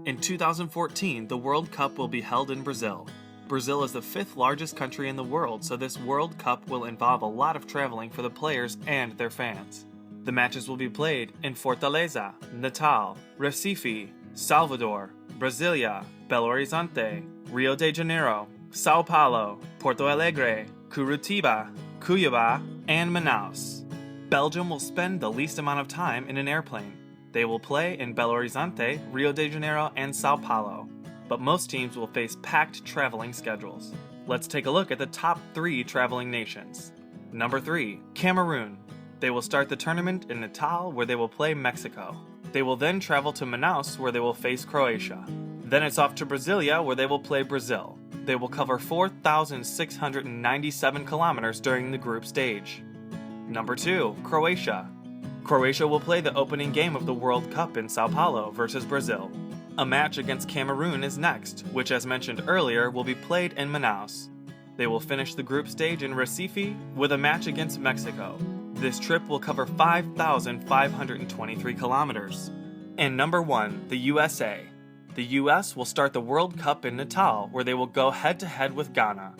In 2014, the World Cup will be held in Brazil. Brazil is the 5th largest country in the world, so this World Cup will involve a lot of traveling for the players and their fans. The matches will be played in Fortaleza, Natal, Recife, Salvador, Brasilia, Belo Horizonte, Rio de Janeiro, Sao Paulo, Porto Alegre, Curitiba, Cuiabá, and Manaus. Belgium will spend the least amount of time in an airplane. They will play in Belo Horizonte, Rio de Janeiro, and Sao Paulo, but most teams will face packed traveling schedules. Let's take a look at the top 3 traveling nations. Number 3, Cameroon. They will start the tournament in Natal, where they will play Mexico. They will then travel to Manaus, where they will face Croatia. Then it's off to Brasilia, where they will play Brazil. They will cover 4,697 kilometers during the group stage. Number 2, Croatia. Croatia will play the opening game of the World Cup in Sao Paulo versus Brazil. A match against Cameroon is next, which as mentioned earlier will be played in Manaus. They will finish the group stage in Recife with a match against Mexico. This trip will cover 5,523 kilometers. And number 1, the USA. The US will start the World Cup in Natal, where they will go head-to-head with Ghana.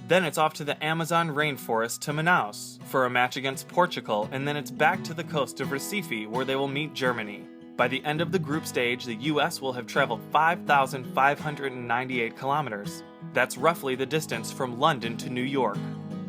Then it's off to the Amazon rainforest to Manaus for a match against Portugal, and then it's back to the coast of Recife, where they will meet Germany. By the end of the group stage, the US will have traveled 5,598 kilometers. That's roughly the distance from London to New York.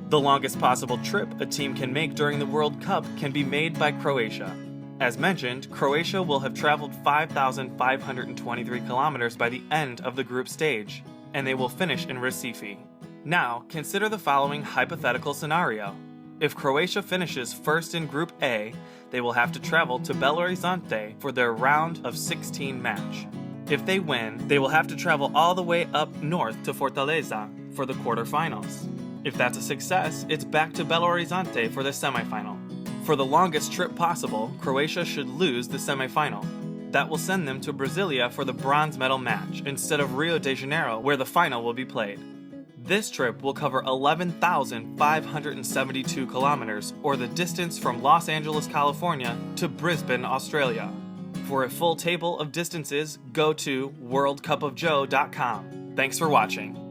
The longest possible trip a team can make during the World Cup can be made by Croatia. As mentioned, Croatia will have traveled 5,523 kilometers by the end of the group stage, and they will finish in Recife. Now, consider the following hypothetical scenario. If Croatia finishes first in Group A, they will have to travel to Belo Horizonte for their round of 16 match. If they win, they will have to travel all the way up north to Fortaleza for the quarterfinals. If that's a success, it's back to Belo Horizonte for the semifinal. For the longest trip possible, Croatia should lose the semifinal. That will send them to Brasilia for the bronze medal match instead of Rio de Janeiro, where the final will be played. This trip will cover 11,572 kilometers, or the distance from Los Angeles, California to Brisbane, Australia. For a full table of distances, go to WorldCupOfJoe.com. Thanks for watching.